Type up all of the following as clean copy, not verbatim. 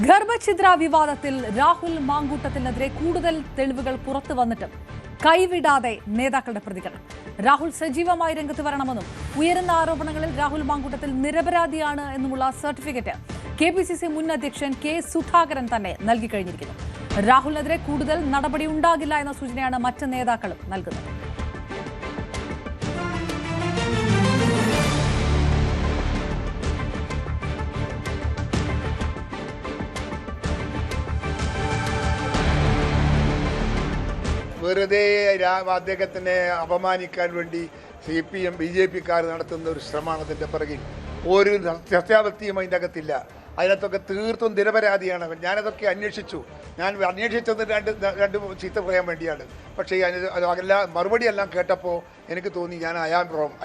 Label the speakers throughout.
Speaker 1: ഗർഭഛിദ്ര വിവാദത്തിൽ രാഹുൽ മാങ്കൂട്ടത്തിനെതിരെ കൂടുതൽ തെളിവുകൾ പുറത്തു വന്നിട്ടും കൈവിടാതെ നേതാക്കളുടെ പ്രതികരണം. രാഹുൽ സജീവമായി രംഗത്ത് വരണമെന്നും ഉയരുന്ന ആരോപണങ്ങളിൽ രാഹുൽ മാങ്കൂട്ടത്തിൽ നിരപരാധിയാണ് എന്നുമുള്ള സർട്ടിഫിക്കറ്റ് KPCC മുൻ അധ്യക്ഷൻ K സുധാകരൻ തന്നെ നൽകിക്കഴിഞ്ഞിരിക്കുന്നു. രാഹുലിനെതിരെ കൂടുതൽ നടപടി ഉണ്ടാകില്ല എന്ന സൂചനയാണ് മറ്റ് നേതാക്കളും നൽകുന്നത്.
Speaker 2: വെറുതെ അദ്ദേഹത്തിനെ അപമാനിക്കാൻ വേണ്ടി CPM BJP-ക്കാർ നടത്തുന്ന ഒരു ശ്രമമാണ് അതിൻ്റെ പിറകിൽ. ഒരു സത്യാവസ്ഥയും അതിൻ്റെ അകത്തില്ല. അതിനകത്തൊക്കെ തീർത്തും നിരപരാധിയാണ് അവൻ. ഞാനതൊക്കെ അന്വേഷിച്ചു. ഞാൻ അന്വേഷിച്ചത് രണ്ട് ചീത്ത പറയാൻ വേണ്ടിയാണ്. പക്ഷേ അതെല്ലാം മറുപടിയെല്ലാം കേട്ടപ്പോൾ എനിക്ക് തോന്നി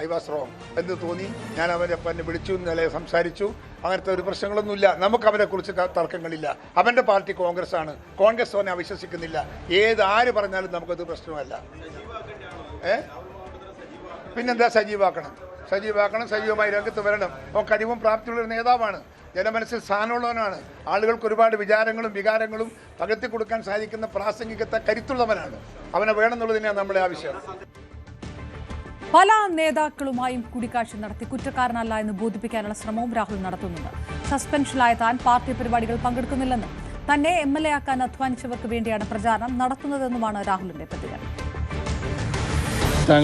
Speaker 2: ഐ വാസ് റോങ് എന്ന് തോന്നി. ഞാൻ അവനെ വിളിച്ചു, ഇന്നലെ സംസാരിച്ചു. അങ്ങനത്തെ ഒരു പ്രശ്നങ്ങളൊന്നുമില്ല. നമുക്ക് അവനെക്കുറിച്ച് തർക്കങ്ങളില്ല. അവൻ്റെ പാർട്ടി കോൺഗ്രസ് ആണ്. കോൺഗ്രസ് അവനെ അവിശ്വസിക്കുന്നില്ല. ആര് പറഞ്ഞാലും നമുക്കത് പ്രശ്നമല്ല. പിന്നെന്താ സജീവമാക്കണം, സജീവമായി രംഗത്ത് വരണം. അവൻ കഴിവും പ്രാപ്തിയുള്ളൊരു നേതാവാണ്. ജനമനസ്സിൽ സ്ഥാനമുള്ളവനാണ്. ആളുകൾക്ക് ഒരുപാട് വിചാരങ്ങളും വികാരങ്ങളും പകർത്തി കൊടുക്കാൻ സാധിക്കുന്ന പ്രാസംഗികത്തെ കരുത്തുള്ളവനാണ്. അവനെ വേണമെന്നുള്ളത് തന്നെയാണ് നമ്മുടെ ആവശ്യം.
Speaker 1: പല നേതാക്കളുമായും കൂടിക്കാഴ്ച നടത്തി കുറ്റക്കാരനല്ല എന്ന് ബോധിപ്പിക്കാനുള്ള ശ്രമവും രാഹുൽ നടത്തുന്നുണ്ട്. സസ്പെൻഷനിലായ താൻ പാർട്ടി പരിപാടികൾ പങ്കെടുക്കുന്നില്ലെന്നും തന്നെ MLA ആക്കാൻ അധ്വാനിച്ചവർക്ക് വേണ്ടിയാണ് പ്രചാരണം നടത്തുന്നതെന്നുമാണ് രാഹുലിന്റെ പ്രതികരണം.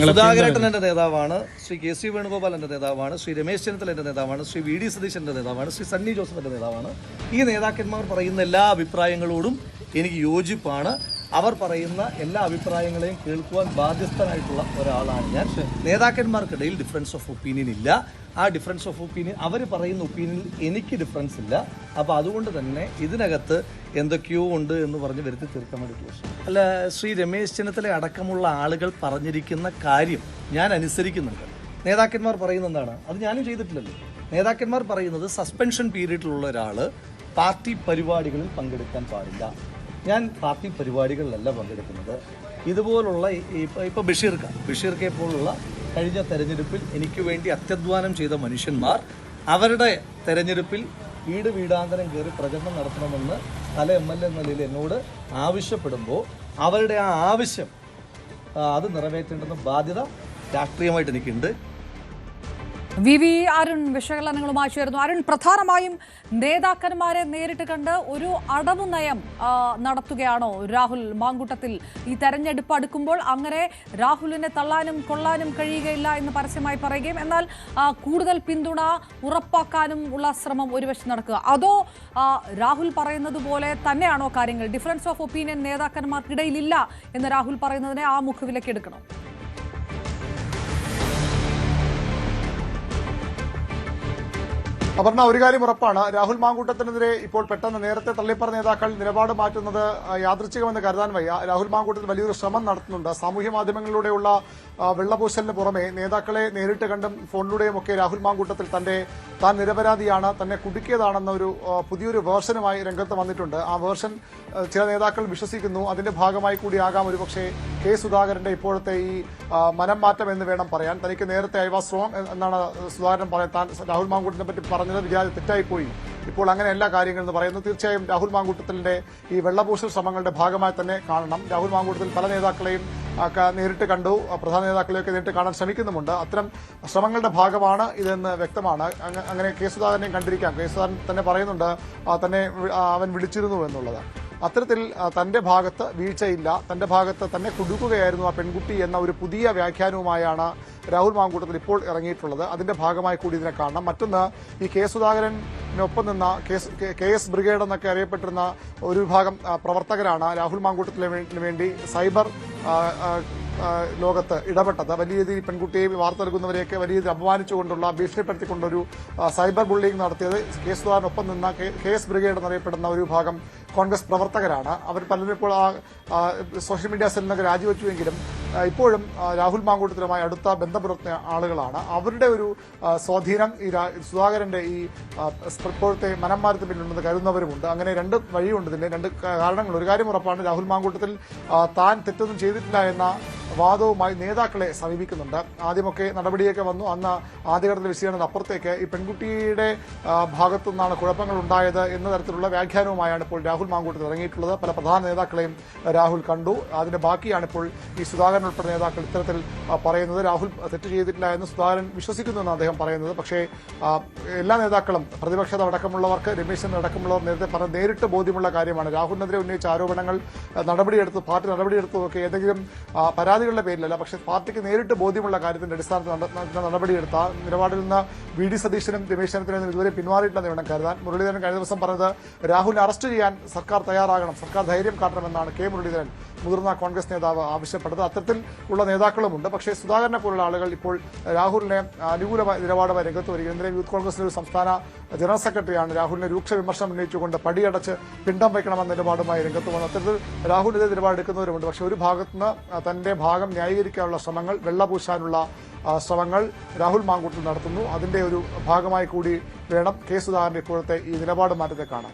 Speaker 3: സുധാകരേട്ടൻ്റെ നേതാവാണ്, ശ്രീ KC വേണുഗോപാലിന്റെ നേതാവാണ്, ശ്രീ രമേശ് ചെന്നിത്തലയുടെ നേതാവാണ്, ശ്രീ VD സതീശന്റെ നേതാവാണ്, ശ്രീ സണ്ണി ജോസഫിന്റെ നേതാവാണ്. ഈ നേതാക്കന്മാർ പറയുന്ന എല്ലാ അഭിപ്രായങ്ങളോടും എനിക്ക് യോജിപ്പാണ്. അവർ പറയുന്ന എല്ലാ അഭിപ്രായങ്ങളെയും കേൾക്കുവാൻ ബാധ്യസ്ഥനായിട്ടുള്ള ഒരാളാണ് ഞാൻ. നേതാക്കന്മാർക്കിടയിൽ ഡിഫറൻസ് ഓഫ് ഒപ്പീനിയൻ ഇല്ല. ആ ഡിഫറൻസ് ഓഫ് ഒപ്പീനിയൻ, അവർ പറയുന്ന ഒപ്പീനിയനിൽ എനിക്ക് ഡിഫറൻസ് ഇല്ല. അപ്പോൾ അതുകൊണ്ട് തന്നെ ഇതിനകത്ത് എന്തൊക്കെയോ ഉണ്ട് എന്ന് പറഞ്ഞ് വരുത്തി തീർക്കാൻ വേണ്ടി അല്ല, ശ്രീ രമേശ് ചെന്നിത്തല അടക്കമുള്ള ആളുകൾ പറഞ്ഞിരിക്കുന്ന കാര്യം ഞാൻ അനുസരിക്കുന്നുണ്ട്. നേതാക്കന്മാർ പറയുന്ന എന്താണ്, അത് ഞാനും ചെയ്തിട്ടില്ലല്ലോ. നേതാക്കന്മാർ പറയുന്നത് സസ്പെൻഷൻ പീരീഡിലുള്ള ഒരാൾ പാർട്ടി പരിപാടികളിൽ പങ്കെടുക്കാൻ പാടില്ല. ഞാൻ പാർട്ടി പരിപാടികളിലല്ല പങ്കെടുക്കുന്നത്. ഇതുപോലുള്ള ഇപ്പോൾ ബഷീർക്കെ പോലുള്ള കഴിഞ്ഞ തെരഞ്ഞെടുപ്പിൽ എനിക്ക് വേണ്ടി അത്യധ്വാനം ചെയ്ത മനുഷ്യന്മാർ അവരുടെ തെരഞ്ഞെടുപ്പിൽ വീടാന്തരം കയറി പ്രചരണം നടത്തണമെന്ന് പല MLA എന്ന നിലയിൽ എന്നോട് ആവശ്യപ്പെടുമ്പോൾ അവരുടെ ആ ആവശ്യം അത് നിറവേറ്റേണ്ടുന്ന ബാധ്യത രാഷ്ട്രീയമായിട്ട് എനിക്കുണ്ട്.
Speaker 1: VV അരുൺ വിശകലനങ്ങളുമായി ചേർന്നു. അരുൺ, പ്രധാനമായും നേതാക്കന്മാരെ നേരിട്ട് കണ്ട് ഒരു അടവു നയം നടത്തുകയാണോ രാഹുൽ മാങ്കൂട്ടത്തിൽ? ഈ തെരഞ്ഞെടുപ്പ് അടുക്കുമ്പോൾ അങ്ങനെ രാഹുലിനെ തള്ളാനും കൊള്ളാനും കഴിയുകയില്ല എന്ന് പരസ്യമായി പറയുകയും എന്നാൽ കൂടുതൽ പിന്തുണ ഉറപ്പാക്കാനും ഉള്ള ശ്രമം ഒരു വശം നടക്കുക, അതോ രാഹുൽ പറയുന്നത് പോലെ തന്നെയാണോ കാര്യങ്ങൾ? ഡിഫറൻസ് ഓഫ് ഒപ്പീനിയൻ നേതാക്കന്മാർക്കിടയിലില്ല എന്ന് രാഹുൽ പറയുന്നതിനെ ആ മുഖവിലേക്ക് എടുക്കണം.
Speaker 4: അപർണ, ഒരു കാര്യം ഉറപ്പാണ്, രാഹുൽ മാങ്കൂട്ടത്തിനെതിരെ ഇപ്പോൾ പെട്ടെന്ന് നേരത്തെ തള്ളിപ്പറഞ്ഞ നേതാക്കൾ നിലപാട് മാറ്റുന്നത് യാദൃച്ഛികമെന്ന് കരുതാൻ വയ്യ. രാഹുൽ മാങ്കൂട്ടത്തിൽ വലിയൊരു ശ്രമം നടത്തുന്നുണ്ട്. സാമൂഹ്യ മാധ്യമങ്ങളിലൂടെയുള്ള വെള്ളപൂശലിന് പുറമെ നേതാക്കളെ നേരിട്ട് കണ്ടും ഫോണിലൂടെയും ഒക്കെ രാഹുൽ മാങ്കൂട്ടത്തിൽ താൻ നിരപരാധിയാണ്, തന്നെ കുടുക്കിയതാണെന്ന ഒരു പുതിയൊരു വേർഷനുമായി രംഗത്ത് വന്നിട്ടുണ്ട്. ആ വേർഷൻ ചില നേതാക്കൾ വിശ്വസിക്കുന്നു. അതിന്റെ ഭാഗമായി കൂടിയാകാം ഒരുപക്ഷെ K സുധാകരന്റെ ഇപ്പോഴത്തെ ഈ മനം മാറ്റം എന്ന് വേണം പറയാൻ. തനിക്ക് നേരത്തെ ഐ വാസ് റോങ് എന്നാണ് സുധാകരൻ താൻ രാഹുൽ മാങ്കൂട്ടത്തിനെ പറ്റി പറഞ്ഞത് തെറ്റായിപ്പോയി, ഇപ്പോൾ അങ്ങനെ എല്ലാ കാര്യങ്ങളെന്ന് പറയുന്നു. തീർച്ചയായും രാഹുൽ മാങ്കൂട്ടത്തിന്റെ ഈ വെള്ളപൂശൽ ശ്രമങ്ങളുടെ ഭാഗമായി തന്നെ കാണണം. രാഹുൽ മാങ്കൂട്ടത്തിൽ പല നേതാക്കളെയും നേരിട്ട് കണ്ടു, പ്രധാന നേതാക്കളെയൊക്കെ നേരിട്ട് കാണാൻ ശ്രമിക്കുന്നുമുണ്ട്. അത്തരം ശ്രമങ്ങളുടെ ഭാഗമാണ് ഇതെന്ന് വ്യക്തമാണ്. അങ്ങനെ K സുധാകരനെയും കണ്ടിരിക്കാം. K സുധാകരൻ തന്നെ പറയുന്നുണ്ട് തന്നെ അവൻ വിളിച്ചിരുന്നു എന്നുള്ളത്. അത്തരത്തിൽ തന്റെ ഭാഗത്ത് വീഴ്ചയില്ല, തന്റെ ഭാഗത്ത് തന്നെ കുടുക്കുകയായിരുന്നു ആ പെൺകുട്ടി എന്ന ഒരു പുതിയ വ്യാഖ്യാനവുമായാണ് രാഹുൽ മാങ്കൂട്ടത്തിൽ ഇപ്പോൾ ഇറങ്ങിയിട്ടുള്ളത്. അതിന്റെ ഭാഗമായി കൂടി ഇതിനെ കാണണം. മറ്റൊന്ന്, ഈ K സുധാകരനൊപ്പം നിന്ന KS ബ്രിഗേഡ് എന്നൊക്കെ അറിയപ്പെട്ടിരുന്ന ഒരു വിഭാഗം പ്രവർത്തകരാണ് രാഹുൽ മാങ്കൂട്ടത്തിന് വേണ്ടി സൈബർ ലോകത്ത് ഇടപെട്ടത്. വലിയ രീതിയിൽ പെൺകുട്ടിയെ വാർത്ത നൽകുന്നവരെയൊക്കെ വലിയ രീതിയിൽ അപമാനിച്ചുകൊണ്ടുള്ള ഭീഷണിപ്പെടുത്തിക്കൊണ്ടൊരു സൈബർ ബുള്ളിംഗ് നടത്തിയത് K സുധാകരനൊപ്പം നിന്ന KS ബ്രിഗേഡ് എന്നറിയപ്പെടുന്ന ഒരു വിഭാഗം കോൺഗ്രസ് പ്രവർത്തകരാണ്. അവർ പലരും ഇപ്പോൾ സോഷ്യൽ മീഡിയ സെല്ലിനൊക്കെ രാജിവെച്ചുവെങ്കിലും ഇപ്പോഴും രാഹുൽ മാങ്കൂട്ടത്തിലുമായി അടുത്ത ബന്ധം പുലർത്തുന്ന ആളുകളാണ്. അവരുടെ ഒരു സ്വാധീനം ഈ സുധാകരന്റെ ഈ ഇപ്പോഴത്തെ മനംമാറ്റത്തിന് പിന്നിലുണ്ടെന്ന് കരുതുന്നവരുമുണ്ട്. അങ്ങനെ രണ്ട് വഴിയുണ്ട് ഇതിന്റെ രണ്ട് കാരണങ്ങൾ. ഒരു കാര്യം ഉറപ്പാണ്, രാഹുൽ മാങ്കൂട്ടത്തിൽ താൻ തെറ്റൊന്നും ചെയ്തിട്ടില്ല എന്ന വാദവുമായി നേതാക്കളെ സമീപിക്കുന്നുണ്ട്. ആദ്യമൊക്കെ നടപടിയൊക്കെ വന്നു, അന്ന് ആദ്യഘട്ടത്തിൽ വിശദീകരണത്തിന് അപ്പുറത്തേക്ക് ഈ പെൺകുട്ടിയുടെ ഭാഗത്തു നിന്നാണ് കുഴപ്പങ്ങൾ ഉണ്ടായത് എന്ന തരത്തിലുള്ള വ്യാഖ്യാനവുമായാണ് ഇപ്പോൾ രാഹുൽ മാങ്കൂട്ടത്തിൽ ഇറങ്ങിയിട്ടുള്ളത്. പല പ്രധാന നേതാക്കളെയും രാഹുൽ കണ്ടു. അതിന്റെ ബാക്കിയാണ് ഇപ്പോൾ ഈ സുധാകരൻ ഉൾപ്പെടെ നേതാക്കൾ ഇത്തരത്തിൽ പറയുന്നത്. രാഹുൽ തെറ്റ് ചെയ്തിട്ടില്ല എന്ന് സുധാകരൻ വിശ്വസിക്കുന്നു എന്ന് അദ്ദേഹം പറയുന്നത്. പക്ഷേ എല്ലാ നേതാക്കളും പ്രതിപക്ഷത അടക്കമുള്ളവർക്ക്, രമേശൻ അടക്കമുള്ളവർ നേരത്തെ പറഞ്ഞ നേരിട്ട് ബോധ്യമുള്ള കാര്യമാണ്. രാഹുലിനെതിരെ ഉന്നയിച്ച ആരോപണങ്ങൾ പാർട്ടി നടപടിയെടുത്തതൊക്കെ ഏതെങ്കിലും പരാതികളുടെ പേരിലല്ല, പക്ഷേ പാർട്ടിക്ക് നേരിട്ട് ബോധ്യമുള്ള കാര്യത്തിന്റെ അടിസ്ഥാനത്തിൽ നടപടിയെടുത്ത നിലപാടിൽ നിന്ന് വി.ഡി. സതീശനും രമേശ് ചെന്നിത്തലയും ഇതുവരെ പിന്മാറിയിട്ടില്ലെന്ന് വേണം കരുതാൻ. മുരളീധരൻ കഴിഞ്ഞ ദിവസം പറഞ്ഞത് രാഹുലിനെ അറസ്റ്റ് ചെയ്യാൻ സർക്കാർ തയ്യാറാകണം, സർക്കാർ ധൈര്യം കാട്ടണമെന്നാണ് കെ മുരളീധരൻ മുതിർന്ന കോൺഗ്രസ് നേതാവ് ആവശ്യപ്പെട്ടത്. അത്തരത്തിൽ ഉള്ള നേതാക്കളുമുണ്ട്. പക്ഷേ സുധാകരനെ പോലുള്ള ആളുകൾ ഇപ്പോൾ രാഹുലിനെ അനുകൂലമായ നിലപാടുമായി രംഗത്ത് വരിക. ഇന്നലെ യൂത്ത് കോൺഗ്രസിന്റെ ഒരു സംസ്ഥാന ജനറൽ സെക്രട്ടറിയാണ് രാഹുലിനെ രൂക്ഷ വിമർശനം ഉന്നയിച്ചുകൊണ്ട് പടിയടച്ച് പിണ്ടം വയ്ക്കണമെന്ന നിലപാടുമായി രംഗത്ത് വന്നു. അത്തരത്തിൽ രാഹുലിന്റെ നിലപാടെടുക്കുന്നവരുമുണ്ട്. പക്ഷേ ഒരു ഭാഗത്തുനിന്ന് തന്റെ ഭാഗം ന്യായീകരിക്കാനുള്ള ശ്രമങ്ങൾ, വെള്ളപൂശാനുള്ള ശ്രമങ്ങൾ രാഹുൽ മാങ്കൂട്ടത്തിൽ നടത്തുന്നു. അതിന്റെ ഒരു ഭാഗമായി കൂടി വേണം കെ സുധാകരന്റെ ഇപ്പോഴത്തെ ഈ നിലപാട് മാറ്റത്തെ കാണാൻ.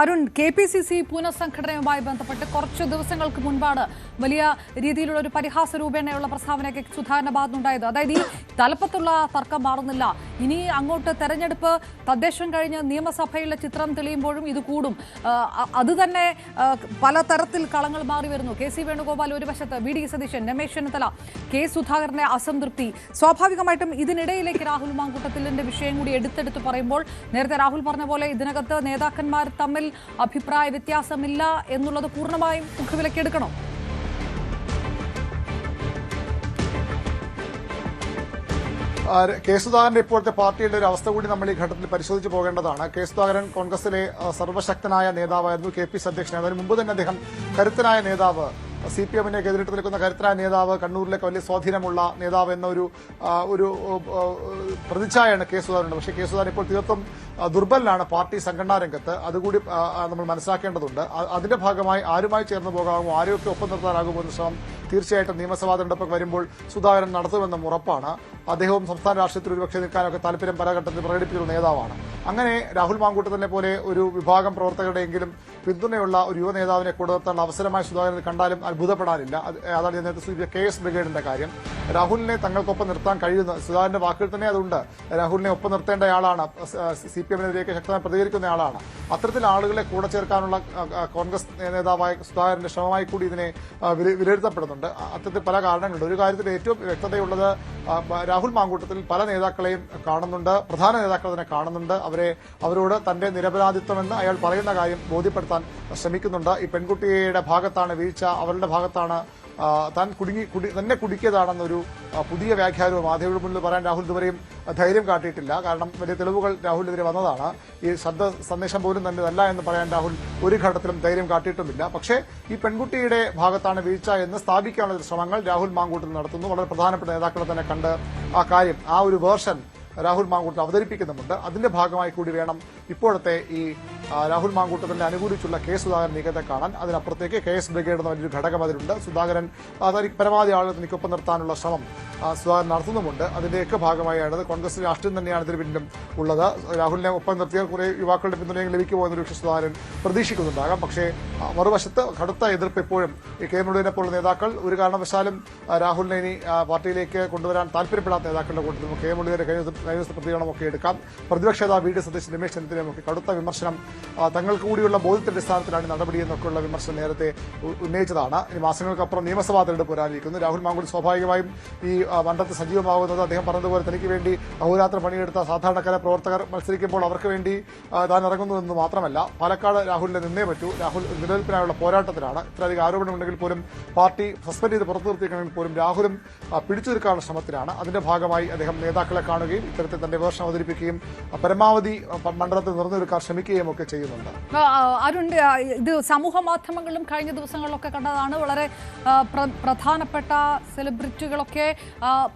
Speaker 1: അരുൺ, KPCC പുനഃസംഘടനയുമായി ബന്ധപ്പെട്ട് കുറച്ച് ദിവസങ്ങൾക്ക് മുൻപാണ് വലിയ രീതിയിലുള്ള ഒരു പരിഹാസ രൂപേണയുള്ള പ്രസ്താവനയൊക്കെ സുധാകരന്റെ ഭാഗത്തുണ്ടായത്. അതായത് ഈ തലപ്പത്തുള്ള തർക്കം മാറുന്നില്ല, ഇനി അങ്ങോട്ട് തെരഞ്ഞെടുപ്പ്, തദ്ദേശം കഴിഞ്ഞ് നിയമസഭയിലെ ചിത്രം തെളിയുമ്പോഴും ഇത് കൂടും, അത് തന്നെ പലതരത്തിൽ കളങ്ങൾ മാറി വരുന്നു. KC വേണുഗോപാൽ ഒരു വശത്ത്, വി.ഡി. സതീശൻ, രമേശ് ചെന്നിത്തല, കെ സുധാകരന്റെ അസംതൃപ്തി. സ്വാഭാവികമായിട്ടും ഇതിനിടയിലേക്ക് രാഹുൽ മാങ്കൂട്ടത്തിലിന്റെ വിഷയം കൂടി എടുത്തെടുത്ത് പറയുമ്പോൾ നേരത്തെ രാഹുൽ പറഞ്ഞ പോലെ ഇതിനകത്ത് നേതാക്കന്മാർ തമ്മിൽ അഭിപ്രായ വ്യത്യാസമില്ല എന്നുള്ളത് പൂർണ്ണമായും മുഖവിലക്കെടുക്കണം.
Speaker 4: കെ സുധാകരന്റെ ഇപ്പോഴത്തെ പാർട്ടിയുടെ ഒരു അവസ്ഥ കൂടി നമ്മൾ ഈ ഘട്ടത്തിൽ പരിശോധിച്ച് പോകേണ്ടതാണ്. കെ സുധാകരൻ കോൺഗ്രസിലെ സർവശക്തനായ നേതാവായിരുന്നു, KPC അധ്യക്ഷനായിരുന്നു. അതിന് മുമ്പ് തന്നെ അദ്ദേഹം കരുത്തനായ നേതാവ്, CPM-നെ എതിരിട്ട് നിൽക്കുന്ന കരുത്തനായ നേതാവ്, കണ്ണൂരിലേക്ക് വലിയ സ്വാധീനമുള്ള നേതാവ് എന്ന ഒരു പ്രതിച്ഛായയാണ് കെ സുധാകരൻ. പക്ഷേ കെ സുധാകരൻ ഇപ്പോൾ തീർത്തും ദുർബലനാണ് പാർട്ടി സംഘടനാ രംഗത്ത്. അതുകൂടി നമ്മൾ മനസ്സിലാക്കേണ്ടതുണ്ട്. അതിന്റെ ഭാഗമായി ആരുമായി ചേർന്ന് പോകാമോ, ആരെയൊക്കെ ഒപ്പം നിർത്താനാകുമോ എന്ന ശ്രമം തീർച്ചയായിട്ടും നിയമസഭാ തെരഞ്ഞെടുപ്പൊക്കെ വരുമ്പോൾ സുധാകരൻ നടത്തുമെന്നും ഉറപ്പാണ്. അദ്ദേഹവും സംസ്ഥാന രാഷ്ട്രീയത്തിൽ ഒരുപക്ഷെ നിൽക്കാനൊക്കെ താല്പര്യം പല ഘട്ടത്തിൽ പ്രകടിപ്പിക്കുന്ന നേതാവാണ്. അങ്ങനെ രാഹുൽ മാങ്കൂട്ടത്തിനെ പോലെ ഒരു വിഭാഗം പ്രവർത്തകരുടെയെങ്കിലും പിന്തുണയുള്ള ഒരു യുവ നേതാവിനെ കൊടുത്താനുള്ള അവസരമായി സുധാകരൻ കണ്ടാലും അത്ഭുതപ്പെടാനില്ല. അതാണ് ഞാൻ നേരത്തെ സൂചിപ്പിച്ച KS ബ്രിഗേഡിന്റെ കാര്യം. രാഹുലിനെ തങ്ങൾക്കൊപ്പം നിർത്താൻ കഴിയുന്ന, സുധാകരന്റെ വാക്കുകൾ തന്നെ അതുണ്ട്, രാഹുലിനെ ഒപ്പം നിർത്തേണ്ടയാളാണ്, CPM-നെതിരെയൊക്കെ ശക്തമായി പ്രതികരിക്കുന്ന ആളാണ്. അത്തരത്തിൽ ആളുകളെ കൂടെ ചേർക്കാനുള്ള കോൺഗ്രസ് നേതാവായ സുധാകരന്റെ ശ്രമമായി കൂടി ഇതിനെ വിലയിരുത്തപ്പെടുന്നുണ്ട്. അത്തരത്തിൽ പല കാരണങ്ങളുണ്ട്. ഒരു കാര്യത്തിൽ ഏറ്റവും വ്യക്തതയുള്ളത്, രാഹുൽ മാങ്കൂട്ടത്തിൽ പല നേതാക്കളെയും കാണുന്നുണ്ട്, പ്രധാന നേതാക്കൾ തന്നെ കാണുന്നുണ്ട്. അവരോട് തന്റെ നിരപരാധിത്വമെന്ന് അയാൾ പറയുന്ന കാര്യം ബോധ്യപ്പെടുത്താൻ ശ്രമിക്കുന്നുണ്ട്. ഈ പെൺകുട്ടിയുടെ ഭാഗത്താണ് വീഴ്ച, അവരുടെ ഭാഗത്താണ് താൻ തന്നെ കുടുക്കിയതാണെന്നൊരു പുതിയ വ്യാഖ്യാനവും മാധ്യമങ്ങളുടെ മുന്നിൽ പറയാൻ രാഹുൽ ഇതുവരെയും ധൈര്യം കാട്ടിയിട്ടില്ല. കാരണം വലിയ തെളിവുകൾ രാഹുലിനെതിരെ വന്നതാണ്. ഈ ശബ്ദ സന്ദേശം പോലും തന്റേതല്ല എന്ന് പറയാൻ രാഹുൽ ഒരു ഘട്ടത്തിലും ധൈര്യം കാട്ടിയിട്ടുമില്ല. പക്ഷേ ഈ പെൺകുട്ടിയുടെ ഭാഗത്താണ് വീഴ്ച എന്ന് സ്ഥാപിക്കാനുള്ള ശ്രമങ്ങൾ രാഹുൽ മാങ്കൂട്ടത്തിൽ നടത്തുന്നു. വളരെ പ്രധാനപ്പെട്ട നേതാക്കളെ തന്നെ കണ്ട് ആ കാര്യം, ആ ഒരു വേർഷൻ രാഹുൽ മാങ്കൂട്ടത്തിൽ അവതരിപ്പിക്കുന്നുമുണ്ട്. അതിന്റെ ഭാഗമായി കൂടി വേണം ഇപ്പോഴത്തെ ഈ രാഹുൽ മാങ്കൂട്ടത്തിനെ അനുകൂലിച്ചുള്ള കെ സുധാകരൻ നീക്കത്തെ കാണാൻ. അതിനപ്പുറത്തേക്ക് KS ബ്രിഗേഡ് എന്ന വലിയൊരു ഘടകം അതിലുണ്ട്. സുധാകരൻ പരമാവധി ആളുകൾ തനിക്കൊപ്പം നിർത്താനുള്ള ശ്രമം സുധാകരൻ നടത്തുന്നുമുണ്ട്. അതിന്റെയൊക്കെ ഭാഗമായാണ് കോൺഗ്രസ് രാഷ്ട്രീയം തന്നെയാണ് ഇതിന് പിന്നിലും ഉള്ളത്. രാഹുലിനെ ഒപ്പം നിർത്തിയ കുറെ യുവാക്കളുടെ പിന്തുണയും ലഭിക്കുമോ എന്നൊരു പക്ഷേ സുധാകരൻ പ്രതീക്ഷിക്കുന്നുണ്ടാകാം. പക്ഷേ മറുവശത്ത് കടുത്ത എതിർപ്പ് ഇപ്പോഴും ഈ കെ മുരളീധരനെ പോലുള്ള നേതാക്കൾ, ഒരു കാരണവശാലും രാഹുലിനെ ഇനി പാർട്ടിയിലേക്ക് കൊണ്ടുവരാൻ താല്പര്യപ്പെടാത്ത നേതാക്കളുടെ കൂട്ടത്തിൽ കെ മുരളീധരൻ കഴിഞ്ഞ പ്രതികരണമൊക്കെ എടുക്കാം. പ്രതിപക്ഷ നേതാവ് വി.ഡി. സതീശൻ, രമേശ് ചെന്നിത്തലയുമൊക്കെ കടുത്ത വിമർശനം, തങ്ങൾക്ക് കൂടിയുള്ള ബോധ്യത്തിന്റെ അടിസ്ഥാനത്തിലാണ് നടപടി എന്നൊക്കെയുള്ള വിമർശനം നേരത്തെ ഉന്നയിച്ചതാണ്. ഈ മാസങ്ങൾക്കപ്പുറം നിയമസഭാ തെരഞ്ഞെടുപ്പ് വരാനിരിക്കുന്നു. രാഹുൽ മാങ്കൂട്ടത്തിൽ സ്വാഭാവികമായും ഈ മണ്ഡലത്തിൽ സജീവമാകുന്നത് അദ്ദേഹം പറഞ്ഞതുപോലെ തനിക്ക് വേണ്ടി അഹോരാത്രം പണിയെടുത്ത സാധാരണക്കാരെ പ്രവർത്തകർ മത്സരിക്കുമ്പോൾ അവർക്ക് വേണ്ടി താൻ ഇറങ്ങുന്നതെന്ന് മാത്രമല്ല, പാലക്കാട് രാഹുലിനെ നിന്നേ പറ്റൂ. രാഹുൽ നിലനിൽപ്പിനായുള്ള പോരാട്ടത്തിലാണ്. ഇത്രയധികം ആരോപണമുണ്ടെങ്കിൽ പോലും, പാർട്ടി സസ്പെൻഡ് ചെയ്ത് പുറത്തു നിർത്തിയെങ്കിൽ പോലും രാഹുലും പിടിച്ചു നിൽക്കാനുള്ള ശ്രമത്തിലാണ്. അതിന്റെ ഭാഗമായി അദ്ദേഹം നേതാക്കളെ കാണുകയും ഇത്തരത്തിൽ തന്റെ വേർഷൻ അവതരിപ്പിക്കുകയും പരമാവധി മണ്ഡലത്തിൽ നിറഞ്ഞൊരുക്കാൻ ശ്രമിക്കുകയും ഒക്കെ ചെയ്യുന്നുണ്ട്.
Speaker 1: അരുൺ, ഇത് സമൂഹ മാധ്യമങ്ങളിലും കഴിഞ്ഞ ദിവസങ്ങളിലൊക്കെ കണ്ടതാണ്. വളരെ പ്രധാനപ്പെട്ട സെലിബ്രിറ്റികളൊക്കെ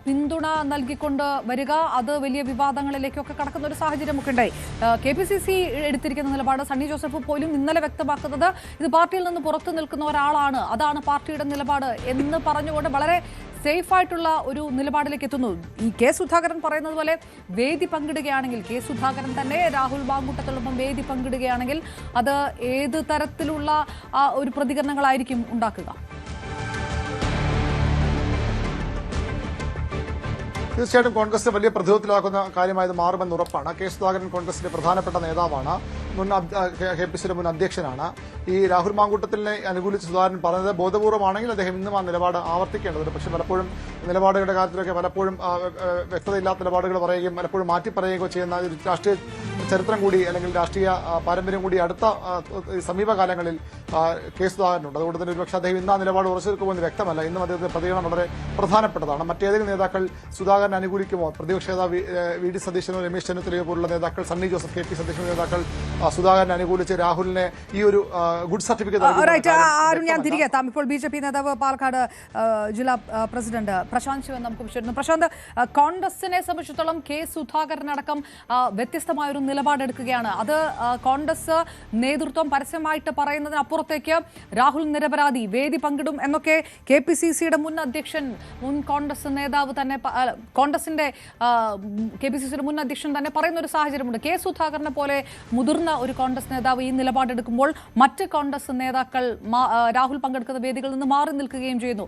Speaker 1: പിന്തുണ നൽകിക്കൊണ്ട് വരിക, അത് വലിയ വിവാദങ്ങളിലേക്കൊക്കെ കടക്കുന്ന ഒരു സാഹചര്യമൊക്കെ ഉണ്ടായി. KPCC എടുത്തിരിക്കുന്ന നിലപാട് സണ്ണി ജോസഫ് പോലും ഇന്നലെ വ്യക്തമാക്കുന്നത് ഇത് പാർട്ടിയിൽ നിന്ന് പുറത്തു നിൽക്കുന്ന ഒരാളാണ്, അതാണ് പാർട്ടിയുടെ നിലപാട് എന്ന് പറഞ്ഞുകൊണ്ട് വളരെ സേഫ് ആയിട്ടുള്ള ഒരു നിലപാടിലേക്ക് എത്തുന്നു. ഈ കെ സുധാകരൻ പറയുന്നത് പോലെ വേദി പങ്കിടുകയാണെങ്കിൽ, കെ സുധാകരൻ തന്നെ രാഹുൽ മാങ്കൂട്ടത്തോടൊപ്പം വേദി പങ്കിടുകയാണെങ്കിൽ അത് ഏത് തരത്തിലുള്ള ഒരു പ്രതികരണങ്ങളായിരിക്കും ഉണ്ടാക്കുക?
Speaker 4: തീർച്ചയായിട്ടും കോൺഗ്രസ് വലിയ പ്രതിരോധത്തിലാക്കുന്ന കാര്യമായത് മാറുമെന്ന് ഉറപ്പാണ്. കെ സുധാകരൻ കോൺഗ്രസിന്റെ പ്രധാനപ്പെട്ട നേതാവാണ്, KPCCയുടെ മുൻ അധ്യക്ഷനാണ്. ഈ രാഹുൽ മാങ്കൂട്ടത്തിനെ അനുകൂലിച്ച് സുധാകരൻ പറഞ്ഞത് ബോധപൂർവമാണെങ്കിൽ അദ്ദേഹം ഇന്നും ആ നിലപാട് ആവർത്തിക്കേണ്ടതുണ്ട്. പക്ഷേ പലപ്പോഴും നിലപാടുകളുടെ കാര്യത്തിലൊക്കെ പലപ്പോഴും വ്യക്തതയില്ലാത്ത നിലപാടുകൾ പറയുകയും പലപ്പോഴും മാറ്റി പറയുകയോ ചെയ്യുന്ന ഒരു രാഷ്ട്രീയ ചരിത്രം കൂടി അല്ലെങ്കിൽ രാഷ്ട്രീയ പാരമ്പര്യം കൂടി അടുത്ത സമീപകാലങ്ങളിൽ കെ സുധാകരനുണ്ട്. അതുകൊണ്ട് തന്നെ ഒരുപക്ഷെ അദ്ദേഹം ഇന്ന് ആ നിലപാട് ഉറച്ചെടുക്കുമെന്ന് വ്യക്തമല്ല. ഇന്നും അദ്ദേഹത്തിന്റെ പ്രതികരണം വളരെ പ്രധാനപ്പെട്ടതാണ്. മറ്റേതെങ്കിലും നേതാക്കൾ സുധാകരനെ അനുകൂലിക്കുമോ? പ്രതിപക്ഷ നേതാവ് VD സതീശനോ രമേശ് ചെന്നിത്തലയോ പോലുള്ള നേതാക്കൾ, സണ്ണി ജോസഫ്, KP സതീശൻ നേതാക്കൾ സുധാകരനെ അനുകൂലിച്ച് രാഹുലിനെ ഈ ഒരു ഗുഡ് സർട്ടിഫിക്കറ്റ്.
Speaker 1: ആരും ഞാൻ തിരികെ എത്താം. ഇപ്പോൾ BJP നേതാവ് പാലക്കാട് ജില്ലാ പ്രസിഡന്റ് പ്രശാന്ത് ശിവൻ നമുക്ക് വിഷയം. പ്രശാന്ത്, കോൺഗ്രസിനെ സംബന്ധിച്ചിടത്തോളം കെ സുധാകരനടക്കം വ്യത്യസ്തമായൊരു നിലപാടെടുക്കുകയാണ്. അത് കോൺഗ്രസ് നേതൃത്വം പരസ്യമായിട്ട് പറയുന്നതിനപ്പുറത്തേക്ക് രാഹുൽ നിരപരാധി, വേദി പങ്കിടും എന്നൊക്കെ KPCCയുടെ മുൻ അധ്യക്ഷൻ, മുൻ കോൺഗ്രസ് നേതാവ് തന്നെ, കോൺഗ്രസിന്റെ KPCCയുടെ മുൻ അധ്യക്ഷൻ തന്നെ പറയുന്ന ഒരു സാഹചര്യമുണ്ട്. കെ സുധാകരനെ പോലെ മുതിർന്ന ഒരു കോൺഗ്രസ് നേതാവ് ഈ നിലപാടെടുക്കുമ്പോൾ മറ്റ് കോൺഗ്രസ് നേതാക്കൾ രാഹുൽ പങ്കെടുക്കുന്ന വേദികളിൽ നിന്ന് മാറി നിൽക്കുകയും ചെയ്യുന്നു.